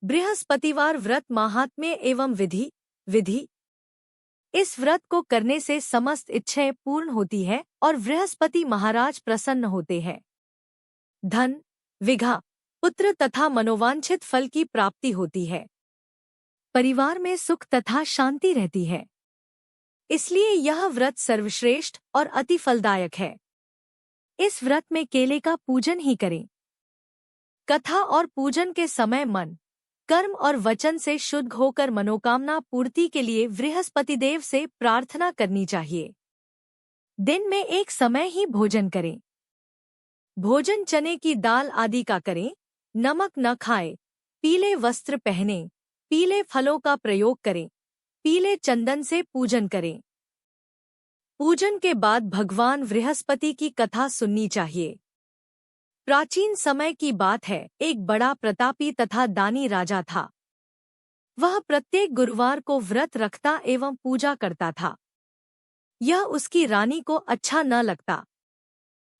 बृहस्पतिवार व्रत महात्म्य एवं विधि विधि। इस व्रत को करने से समस्त इच्छाएं पूर्ण होती है और बृहस्पति महाराज प्रसन्न होते हैं। धन, विघा, पुत्र तथा मनोवांछित फल की प्राप्ति होती है। परिवार में सुख तथा शांति रहती है। इसलिए यह व्रत सर्वश्रेष्ठ और अति फलदायक है। इस व्रत में केले का पूजन ही करें। कथा और पूजन के समय मन, कर्म और वचन से शुद्ध होकर मनोकामना पूर्ति के लिए बृहस्पति देव से प्रार्थना करनी चाहिए। दिन में एक समय ही भोजन करें। भोजन चने की दाल आदि का करें। नमक न खाएं। पीले वस्त्र पहनें। पीले फलों का प्रयोग करें। पीले चंदन से पूजन करें। पूजन के बाद भगवान बृहस्पति की कथा सुननी चाहिए। प्राचीन समय की बात है, एक बड़ा प्रतापी तथा दानी राजा था। वह प्रत्येक गुरुवार को व्रत रखता एवं पूजा करता था। यह उसकी रानी को अच्छा न लगता।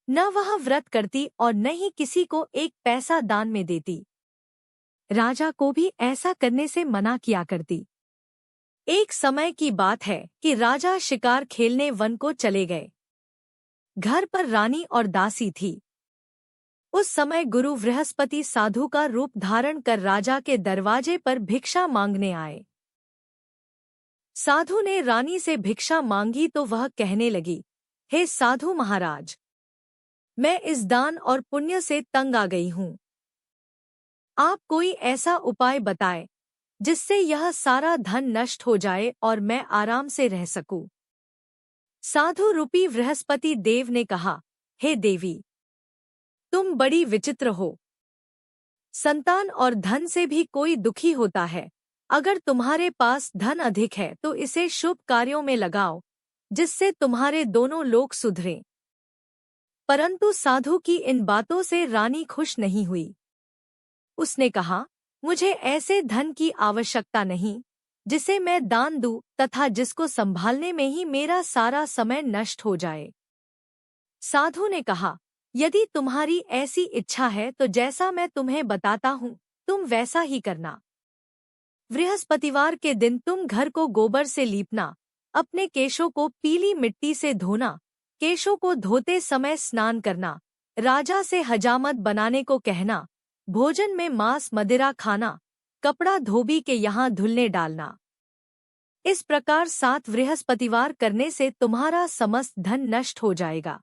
न वह व्रत करती और न ही किसी को एक पैसा दान में देती। राजा को भी ऐसा करने से मना किया करती। एक समय की बात है कि राजा शिकार खेलने वन को चले गए। घर पर रानी और दासी थी। उस समय गुरु बृहस्पति साधु का रूप धारण कर राजा के दरवाजे पर भिक्षा मांगने आए। साधु ने रानी से भिक्षा मांगी तो वह कहने लगी, हे साधु महाराज, मैं इस दान और पुण्य से तंग आ गई हूँ। आप कोई ऐसा उपाय बताएं जिससे यह सारा धन नष्ट हो जाए और मैं आराम से रह सकूं। साधु रूपी बृहस्पति देव ने कहा, हे देवी, तुम बड़ी विचित्र हो। संतान और धन से भी कोई दुखी होता है। अगर तुम्हारे पास धन अधिक है तो इसे शुभ कार्यों में लगाओ, जिससे तुम्हारे दोनों लोग सुधरें। परंतु साधु की इन बातों से रानी खुश नहीं हुई। उसने कहा, मुझे ऐसे धन की आवश्यकता नहीं जिसे मैं दान दूं तथा जिसको संभालने में ही मेरा सारा समय नष्ट हो जाए। साधु ने कहा, यदि तुम्हारी ऐसी इच्छा है तो जैसा मैं तुम्हें बताता हूँ तुम वैसा ही करना। बृहस्पतिवार के दिन तुम घर को गोबर से लीपना, अपने केशों को पीली मिट्टी से धोना, केशों को धोते समय स्नान करना, राजा से हजामत बनाने को कहना, भोजन में मांस मदिरा खाना, कपड़ा धोबी के यहाँ धुलने डालना। इस प्रकार 7 बृहस्पतिवार करने से तुम्हारा समस्त धन नष्ट हो जाएगा।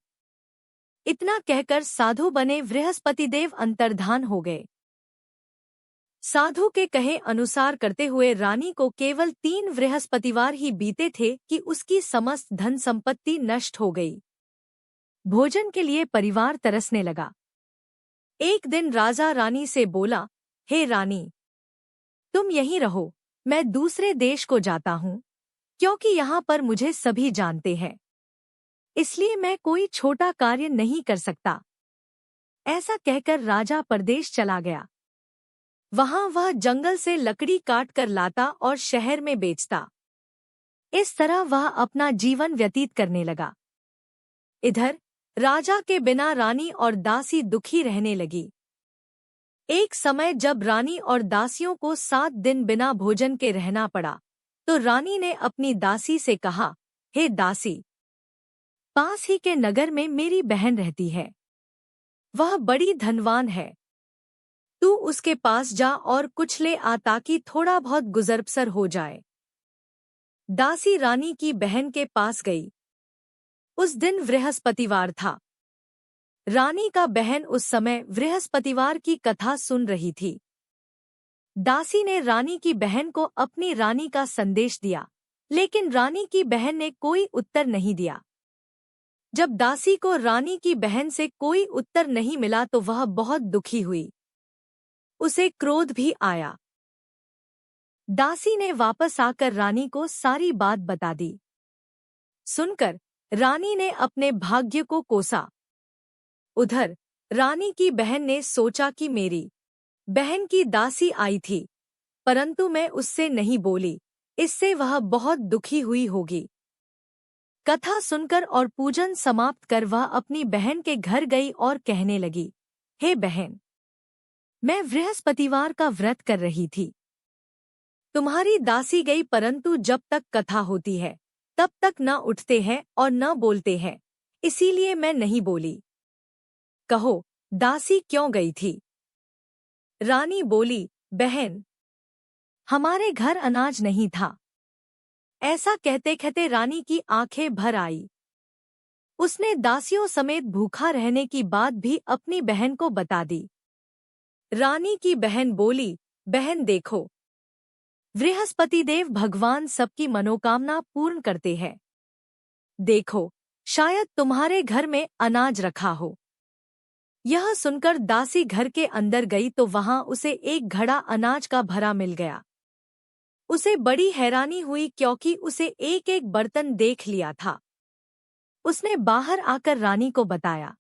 इतना कहकर साधु बने बृहस्पति देव अंतर्धान हो गए। साधु के कहे अनुसार करते हुए रानी को केवल 3 बृहस्पतिवार ही बीते थे कि उसकी समस्त धन संपत्ति नष्ट हो गई। भोजन के लिए परिवार तरसने लगा। एक दिन राजा रानी से बोला, हे रानी, तुम यहीं रहो, मैं दूसरे देश को जाता हूँ, क्योंकि यहाँ पर मुझे सभी जानते हैं। इसलिए मैं कोई छोटा कार्य नहीं कर सकता। ऐसा कहकर राजा परदेश चला गया। वहां वह जंगल से लकड़ी काट कर लाता और शहर में बेचता। इस तरह वह अपना जीवन व्यतीत करने लगा। इधर राजा के बिना रानी और दासी दुखी रहने लगी। एक समय जब रानी और दासियों को 7 दिन बिना भोजन के रहना पड़ा, तो रानी ने अपनी दासी से कहा, हे दासी, पास ही के नगर में मेरी बहन रहती है। वह बड़ी धनवान है। तू उसके पास जा और कुछ ले आ ताकि थोड़ा बहुत गुजर-बसर हो जाए। दासी रानी की बहन के पास गई। उस दिन बृहस्पतिवार था। रानी का बहन उस समय बृहस्पतिवार की कथा सुन रही थी। दासी ने रानी की बहन को अपनी रानी का संदेश दिया, लेकिन रानी की बहन ने कोई उत्तर नहीं दिया। जब दासी को रानी की बहन से कोई उत्तर नहीं मिला तो वह बहुत दुखी हुई। उसे क्रोध भी आया। दासी ने वापस आकर रानी को सारी बात बता दी। सुनकर रानी ने अपने भाग्य को कोसा। उधर रानी की बहन ने सोचा कि मेरी बहन की दासी आई थी, परंतु मैं उससे नहीं बोली, इससे वह बहुत दुखी हुई होगी। कथा सुनकर और पूजन समाप्त कर वह अपनी बहन के घर गई और कहने लगी, हे बहन, मैं बृहस्पतिवार का व्रत कर रही थी। तुम्हारी दासी गई, परंतु जब तक कथा होती है तब तक न उठते हैं और न बोलते हैं, इसीलिए मैं नहीं बोली। कहो, दासी क्यों गई थी? रानी बोली, बहन, हमारे घर अनाज नहीं था। ऐसा कहते कहते रानी की आंखें भर आई। उसने दासियों समेत भूखा रहने की बात भी अपनी बहन को बता दी। रानी की बहन बोली, बहन देखो, बृहस्पति देव भगवान सबकी मनोकामना पूर्ण करते हैं। देखो, शायद तुम्हारे घर में अनाज रखा हो। यह सुनकर दासी घर के अंदर गई तो वहां उसे एक घड़ा अनाज का भरा मिल गया। उसे बड़ी हैरानी हुई क्योंकि उसे एक एक बर्तन देख लिया था। उसने बाहर आकर रानी को बताया।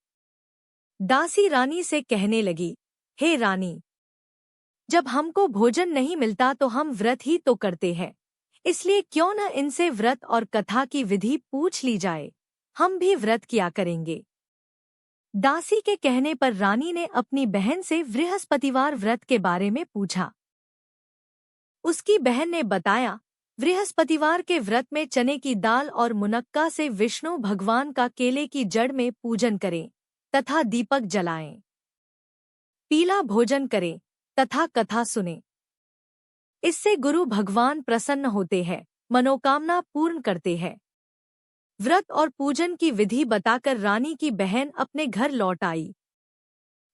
दासी रानी से कहने लगी, हे रानी, जब हमको भोजन नहीं मिलता तो हम व्रत ही तो करते हैं, इसलिए क्यों न इनसे व्रत और कथा की विधि पूछ ली जाए, हम भी व्रत किया करेंगे। दासी के कहने पर रानी ने अपनी बहन से बृहस्पतिवार व्रत के बारे में पूछा। उसकी बहन ने बताया, बृहस्पतिवार के व्रत में चने की दाल और मुनक्का से विष्णु भगवान का केले की जड़ में पूजन करें तथा दीपक जलाएं, पीला भोजन करें तथा कथा सुने। इससे गुरु भगवान प्रसन्न होते हैं, मनोकामना पूर्ण करते हैं। व्रत और पूजन की विधि बताकर रानी की बहन अपने घर लौट आई।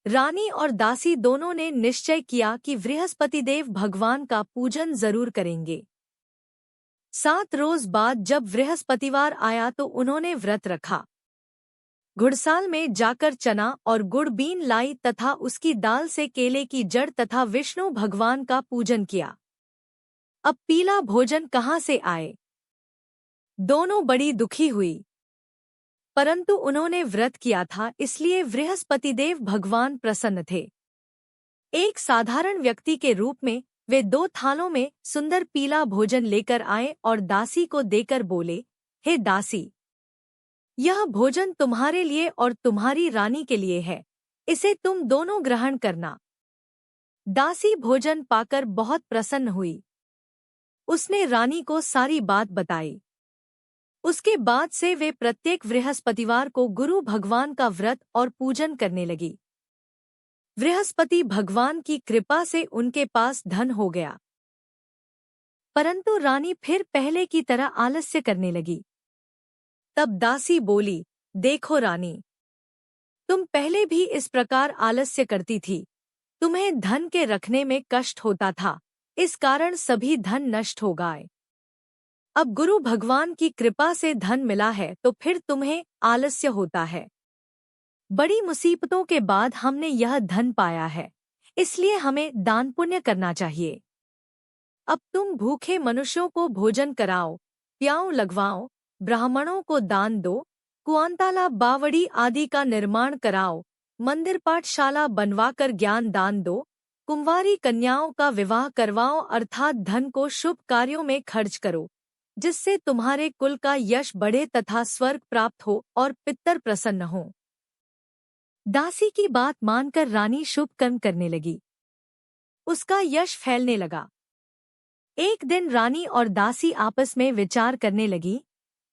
रानी और दासी दोनों ने निश्चय किया कि बृहस्पतिदेव भगवान का पूजन जरूर करेंगे। 7 रोज बाद जब बृहस्पतिवार आया तो उन्होंने व्रत रखा। घुड़साल में जाकर चना और गुड़ बीन लाई तथा उसकी दाल से केले की जड़ तथा विष्णु भगवान का पूजन किया। अब पीला भोजन कहाँ से आए? दोनों बड़ी दुखी हुई, परंतु उन्होंने व्रत किया था, इसलिए बृहस्पतिदेव भगवान प्रसन्न थे। एक साधारण व्यक्ति के रूप में वे 2 थालों में सुंदर पीला भोजन लेकर आए और दासी को देकर बोले, हे दासी, यह भोजन तुम्हारे लिए और तुम्हारी रानी के लिए है, इसे तुम दोनों ग्रहण करना। दासी भोजन पाकर बहुत प्रसन्न हुई। उसने रानी को सारी बात बताई। उसके बाद से वे प्रत्येक बृहस्पतिवार को गुरु भगवान का व्रत और पूजन करने लगी। बृहस्पति भगवान की कृपा से उनके पास धन हो गया, परंतु रानी फिर पहले की तरह आलस्य करने लगी। तब दासी बोली, देखो रानी, तुम पहले भी इस प्रकार आलस्य करती थी। तुम्हें धन के रखने में कष्ट होता था, इस कारण सभी धन नष्ट हो गए। अब गुरु भगवान की कृपा से धन मिला है तो फिर तुम्हें आलस्य होता है। बड़ी मुसीबतों के बाद हमने यह धन पाया है, इसलिए हमें दान पुण्य करना चाहिए। अब तुम भूखे मनुष्यों को भोजन कराओ, प्याऊ लगवाओ, ब्राह्मणों को दान दो, कुआंताला बावड़ी आदि का निर्माण कराओ, मंदिर पाठशाला बनवाकर ज्ञान दान दो, कुंवारी कन्याओं का विवाह करवाओ, अर्थात धन को शुभ कार्यों में खर्च करो, जिससे तुम्हारे कुल का यश बढ़े तथा स्वर्ग प्राप्त हो और पितर प्रसन्न हो। दासी की बात मानकर रानी शुभ कर्म करने लगी। उसका यश फैलने लगा। एक दिन रानी और दासी आपस में विचार करने लगी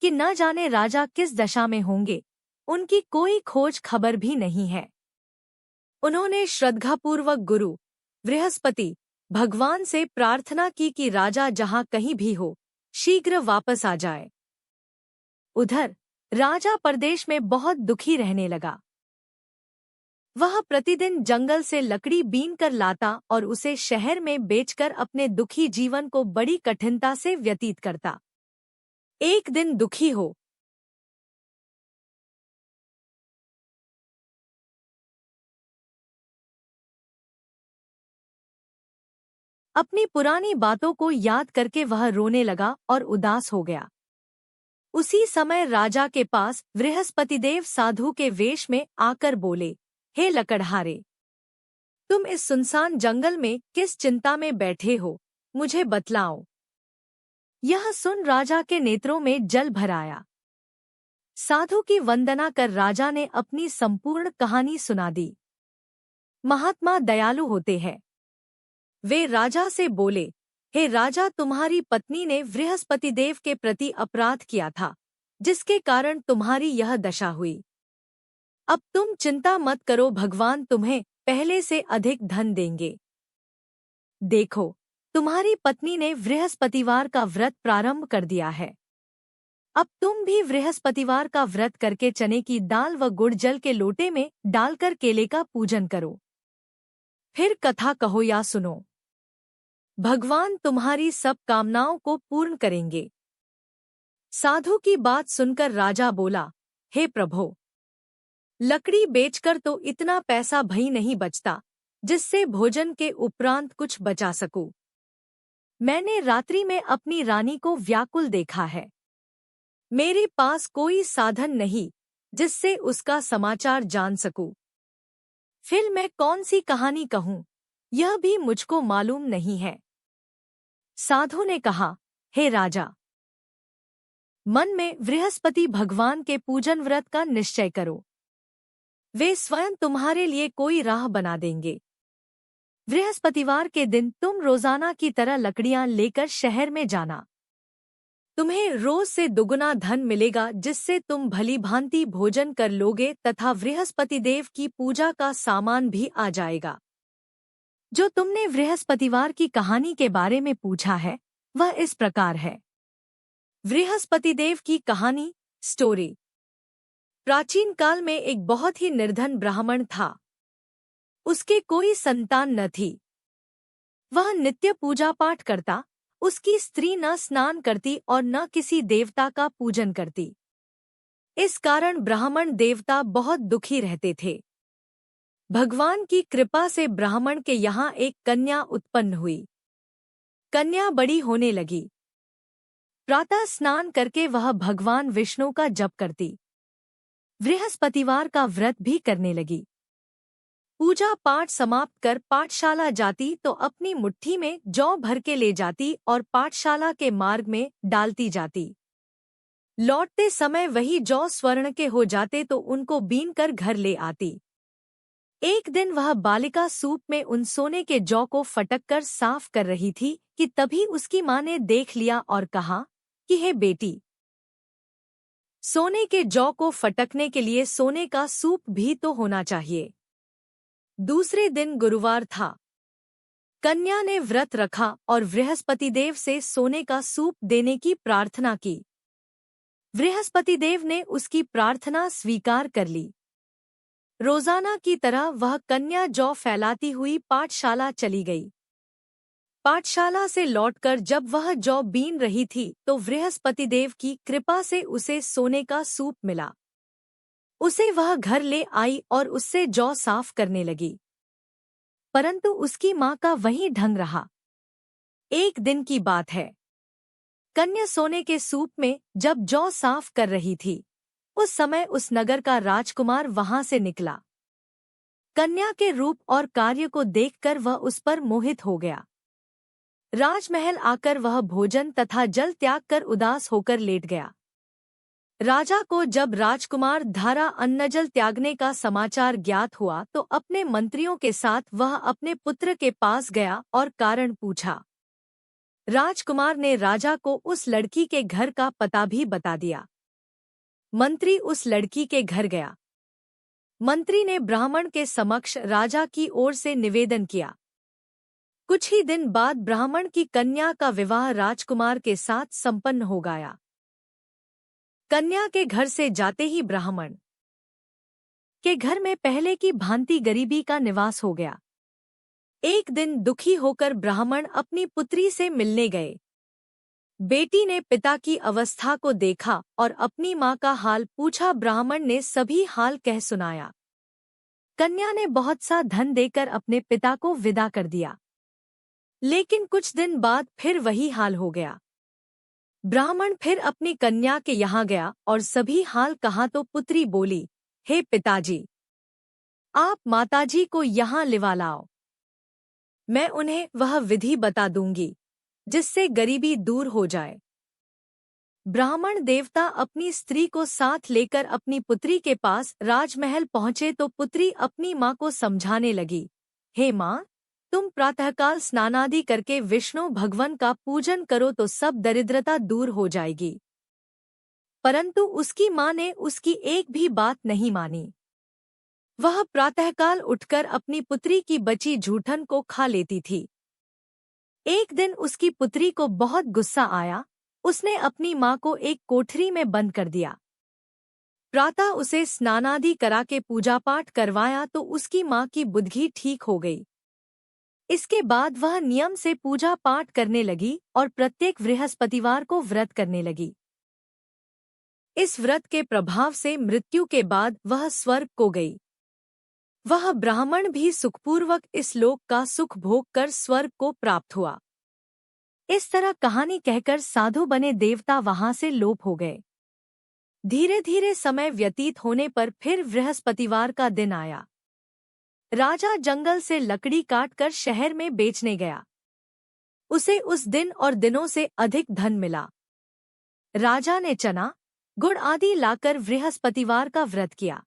कि न जाने राजा किस दशा में होंगे, उनकी कोई खोज खबर भी नहीं है। उन्होंने श्रद्धापूर्वक गुरु बृहस्पति भगवान से प्रार्थना की कि राजा जहां कहीं भी हो, शीघ्र वापस आ जाए। उधर राजा परदेश में बहुत दुखी रहने लगा। वह प्रतिदिन जंगल से लकड़ी बीन कर लाता और उसे शहर में बेचकर अपने दुखी जीवन को बड़ी कठिनता से व्यतीत करता। एक दिन दुखी हो अपनी पुरानी बातों को याद करके वह रोने लगा और उदास हो गया। उसी समय राजा के पास बृहस्पतिदेव साधु के वेश में आकर बोले, हे लकड़हारे, तुम इस सुनसान जंगल में किस चिंता में बैठे हो, मुझे बतलाओ। यह सुन राजा के नेत्रों में जल भर आया। साधु की वंदना कर राजा ने अपनी संपूर्ण कहानी सुना दी। महात्मा दयालु होते हैं। वे राजा से बोले, हे राजा, तुम्हारी पत्नी ने बृहस्पति देव के प्रति अपराध किया था, जिसके कारण तुम्हारी यह दशा हुई। अब तुम चिंता मत करो, भगवान तुम्हें पहले से अधिक धन देंगे। देखो, तुम्हारी पत्नी ने बृहस्पतिवार का व्रत प्रारंभ कर दिया है। अब तुम भी बृहस्पतिवार का व्रत करके चने की दाल व गुड़ जल के लोटे में डालकर केले का पूजन करो। फिर कथा कहो या सुनो। भगवान तुम्हारी सब कामनाओं को पूर्ण करेंगे। साधु की बात सुनकर राजा बोला, हे प्रभो, लकड़ी बेचकर तो इतना पैसा भई नहीं बचता जिससे भोजन के उपरांत कुछ बचा सकूं। मैंने रात्रि में अपनी रानी को व्याकुल देखा है। मेरे पास कोई साधन नहीं जिससे उसका समाचार जान सकूं। फिर मैं कौन सी कहानी कहूं, यह भी मुझको मालूम नहीं है। साधु ने कहा, हे राजा, मन में बृहस्पति भगवान के पूजन व्रत का निश्चय करो। वे स्वयं तुम्हारे लिए कोई राह बना देंगे। बृहस्पतिवार के दिन तुम रोजाना की तरह लकड़ियां लेकर शहर में जाना। तुम्हें रोज से दुगुना धन मिलेगा, जिससे तुम भली भांति भोजन कर लोगे तथा बृहस्पति देव की पूजा का सामान भी आ जाएगा। जो तुमने बृहस्पतिवार की कहानी के बारे में पूछा है, वह इस प्रकार है। बृहस्पति देव की कहानी, स्टोरी। प्राचीन काल में एक बहुत ही निर्धन ब्राह्मण था। उसके कोई संतान न थी। वह नित्य पूजा पाठ करता। उसकी स्त्री न स्नान करती और न किसी देवता का पूजन करती। इस कारण ब्राह्मण देवता बहुत दुखी रहते थे। भगवान की कृपा से ब्राह्मण के यहाँ एक कन्या उत्पन्न हुई। कन्या बड़ी होने लगी। प्रातः स्नान करके वह भगवान विष्णु का जप करती। बृहस्पतिवार का व्रत भी करने लगी। पूजा पाठ समाप्त कर पाठशाला जाती तो अपनी मुट्ठी में जौ भर के ले जाती और पाठशाला के मार्ग में डालती जाती। लौटते समय वही जौ स्वर्ण के हो जाते तो उनको बीन कर घर ले आती। एक दिन वह बालिका सूप में उन सोने के जौ को फटक कर साफ कर रही थी कि तभी उसकी माँ ने देख लिया और कहा कि हे बेटी, सोने के जौ को फटकने के लिए सोने का सूप भी तो होना चाहिए। दूसरे दिन गुरुवार था। कन्या ने व्रत रखा और बृहस्पति देव से सोने का सूप देने की प्रार्थना की। बृहस्पति देव ने उसकी प्रार्थना स्वीकार कर ली। रोजाना की तरह वह कन्या जौ फैलाती हुई पाठशाला चली गई। पाठशाला से लौटकर जब वह जौ बीन रही थी तो बृहस्पति देव की कृपा से उसे सोने का सूप मिला। उसे वह घर ले आई और उससे जौ साफ करने लगी, परंतु उसकी माँ का वही ढंग रहा। एक दिन की बात है। कन्या सोने के सूप में जब जौ साफ कर रही थी, उस समय उस नगर का राजकुमार वहां से निकला। कन्या के रूप और कार्य को देखकर वह उस पर मोहित हो गया। राजमहल आकर वह भोजन तथा जल त्याग कर उदास होकर लेट गया। राजा को जब राजकुमार धारा अन्नजल त्यागने का समाचार ज्ञात हुआ तो अपने मंत्रियों के साथ वह अपने पुत्र के पास गया और कारण पूछा। राजकुमार ने राजा को उस लड़की के घर का पता भी बता दिया। मंत्री उस लड़की के घर गया। मंत्री ने ब्राह्मण के समक्ष राजा की ओर से निवेदन किया। कुछ ही दिन बाद ब्राह्मण की कन्या का विवाह राजकुमार के साथ संपन्न हो गया। कन्या के घर से जाते ही ब्राह्मण के घर में पहले की भांति गरीबी का निवास हो गया। एक दिन दुखी होकर ब्राह्मण अपनी पुत्री से मिलने गए। बेटी ने पिता की अवस्था को देखा और अपनी माँ का हाल पूछा। ब्राह्मण ने सभी हाल कह सुनाया। कन्या ने बहुत सा धन देकर अपने पिता को विदा कर दिया, लेकिन कुछ दिन बाद फिर वही हाल हो गया। ब्राह्मण फिर अपनी कन्या के यहाँ गया और सभी हाल कहा तो पुत्री बोली, हे पिताजी, आप माताजी को यहाँ लिवा लाओ। मैं उन्हें वह विधि बता दूंगी जिससे गरीबी दूर हो जाए। ब्राह्मण देवता अपनी स्त्री को साथ लेकर अपनी पुत्री के पास राजमहल पहुंचे तो पुत्री अपनी माँ को समझाने लगी, हे माँ, तुम प्रातःकाल स्नानादि करके विष्णु भगवान का पूजन करो तो सब दरिद्रता दूर हो जाएगी। परंतु उसकी माँ ने उसकी एक भी बात नहीं मानी। वह प्रातःकाल उठकर अपनी पुत्री की बची जूठन को खा लेती थी। एक दिन उसकी पुत्री को बहुत गुस्सा आया। उसने अपनी माँ को एक कोठरी में बंद कर दिया। प्रातः उसे स्नानादि करा के पूजा पाठ करवाया तो उसकी माँ की बुद्धि ठीक हो गई। इसके बाद वह नियम से पूजा पाठ करने लगी और प्रत्येक बृहस्पतिवार को व्रत करने लगी। इस व्रत के प्रभाव से मृत्यु के बाद वह स्वर्ग को गई। वह ब्राह्मण भी सुखपूर्वक इस लोक का सुख भोग कर स्वर्ग को प्राप्त हुआ। इस तरह कहानी कहकर साधु बने देवता वहां से लोप हो गए। धीरे धीरे समय व्यतीत होने पर फिर बृहस्पतिवार का दिन आया। राजा जंगल से लकड़ी काटकर शहर में बेचने गया। उसे उस दिन और दिनों से अधिक धन मिला। राजा ने चना, गुड़ आदि लाकर बृहस्पतिवार का व्रत किया।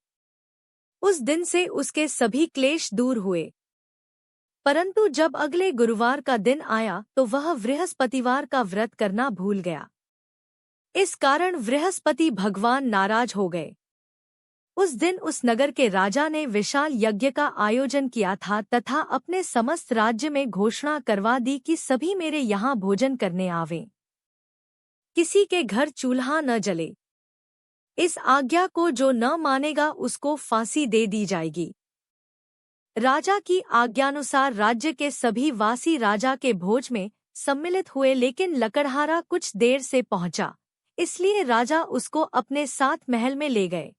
उस दिन से उसके सभी क्लेश दूर हुए। परंतु जब अगले गुरुवार का दिन आया तो वह बृहस्पतिवार का व्रत करना भूल गया। इस कारण बृहस्पति भगवान नाराज हो गए। उस दिन उस नगर के राजा ने विशाल यज्ञ का आयोजन किया था तथा अपने समस्त राज्य में घोषणा करवा दी कि सभी मेरे यहाँ भोजन करने आवें। किसी के घर चूल्हा न जले। इस आज्ञा को जो न मानेगा उसको फांसी दे दी जाएगी। राजा की आज्ञानुसार राज्य के सभी वासी राजा के भोज में सम्मिलित हुए, लेकिन लकड़हारा कुछ देर से पहुंचा, इसलिए राजा उसको अपने साथ महल में ले गए।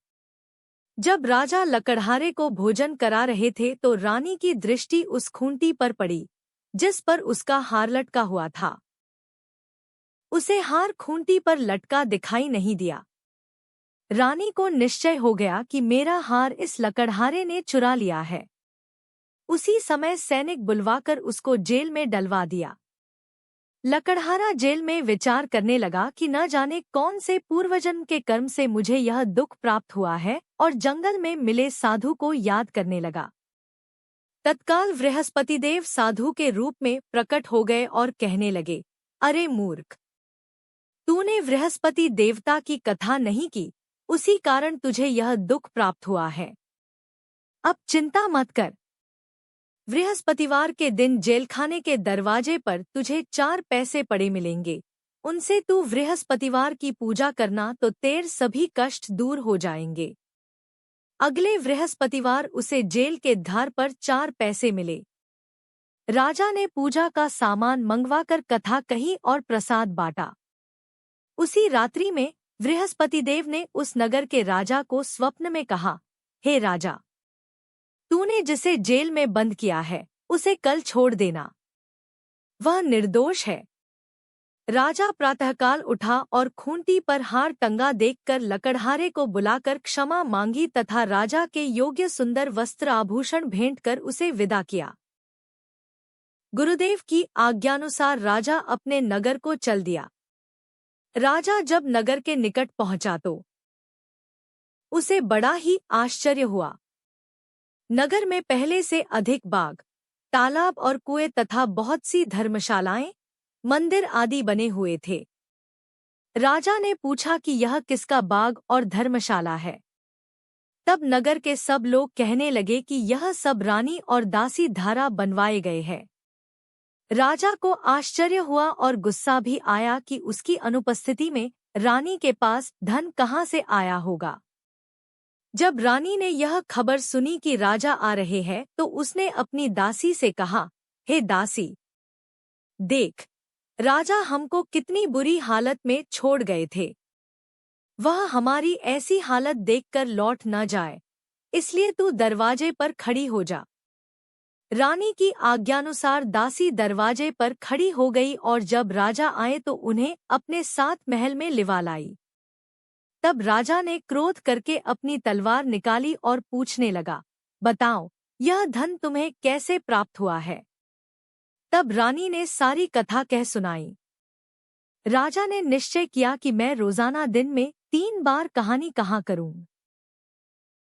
जब राजा लकड़हारे को भोजन करा रहे थे तो रानी की दृष्टि उस खूंटी पर पड़ी जिस पर उसका हार लटका हुआ था। उसे हार खूंटी पर लटका दिखाई नहीं दिया। रानी को निश्चय हो गया कि मेरा हार इस लकड़हारे ने चुरा लिया है। उसी समय सैनिक बुलवाकर उसको जेल में डलवा दिया। लकड़हारा जेल में विचार करने लगा कि न जाने कौन से पूर्वजन्म के कर्म से मुझे यह दुख प्राप्त हुआ है, और जंगल में मिले साधु को याद करने लगा। तत्काल बृहस्पतिदेव साधु के रूप में प्रकट हो गए और कहने लगे, अरे मूर्ख, तूने बृहस्पति देवता की कथा नहीं की, उसी कारण तुझे यह दुख प्राप्त हुआ है। अब चिंता मत कर। बृहस्पतिवार के दिन जेलखाने के दरवाजे पर तुझे 4 पैसे पड़े मिलेंगे। उनसे तू बृहस्पतिवार की पूजा करना तो तेरे सभी कष्ट दूर हो जाएंगे। अगले बृहस्पतिवार उसे जेल के द्वार पर 4 पैसे मिले। राजा ने पूजा का सामान मंगवाकर कथा कही और प्रसाद बांटा। उसी रात्रि में बृहस्पतिदेव ने उस नगर के राजा को स्वप्न में कहा, हे राजा, तूने जिसे जेल में बंद किया है उसे कल छोड़ देना, वह निर्दोष है। राजा प्रातःकाल उठा और खूंटी पर हार टंगा देखकर लकड़हारे को बुलाकर क्षमा मांगी तथा राजा के योग्य सुंदर वस्त्र आभूषण भेंट कर उसे विदा किया। गुरुदेव की आज्ञानुसार राजा अपने नगर को चल दिया। राजा जब नगर के निकट पहुंचा तो उसे बड़ा ही आश्चर्य हुआ। नगर में पहले से अधिक बाग, तालाब और कुएं तथा बहुत सी धर्मशालाएं, मंदिर आदि बने हुए थे। राजा ने पूछा कि यह किसका बाग और धर्मशाला है। तब नगर के सब लोग कहने लगे कि यह सब रानी और दासी द्वारा बनवाए गए हैं। राजा को आश्चर्य हुआ और गुस्सा भी आया कि उसकी अनुपस्थिति में रानी के पास धन कहाँ से आया होगा। जब रानी ने यह खबर सुनी कि राजा आ रहे हैं तो उसने अपनी दासी से कहा, हे दासी, देख, राजा हमको कितनी बुरी हालत में छोड़ गए थे। वह हमारी ऐसी हालत देखकर लौट न जाए, इसलिए तू दरवाजे पर खड़ी हो जा। रानी की आज्ञानुसार दासी दरवाजे पर खड़ी हो गई और जब राजा आए तो उन्हें अपने साथ महल में लिवा लाई। तब राजा ने क्रोध करके अपनी तलवार निकाली और पूछने लगा, बताओ, यह धन तुम्हें कैसे प्राप्त हुआ है? तब रानी ने सारी कथा कह सुनाई। राजा ने निश्चय किया कि मैं रोजाना दिन में 3 बार कहानी कहा करूं।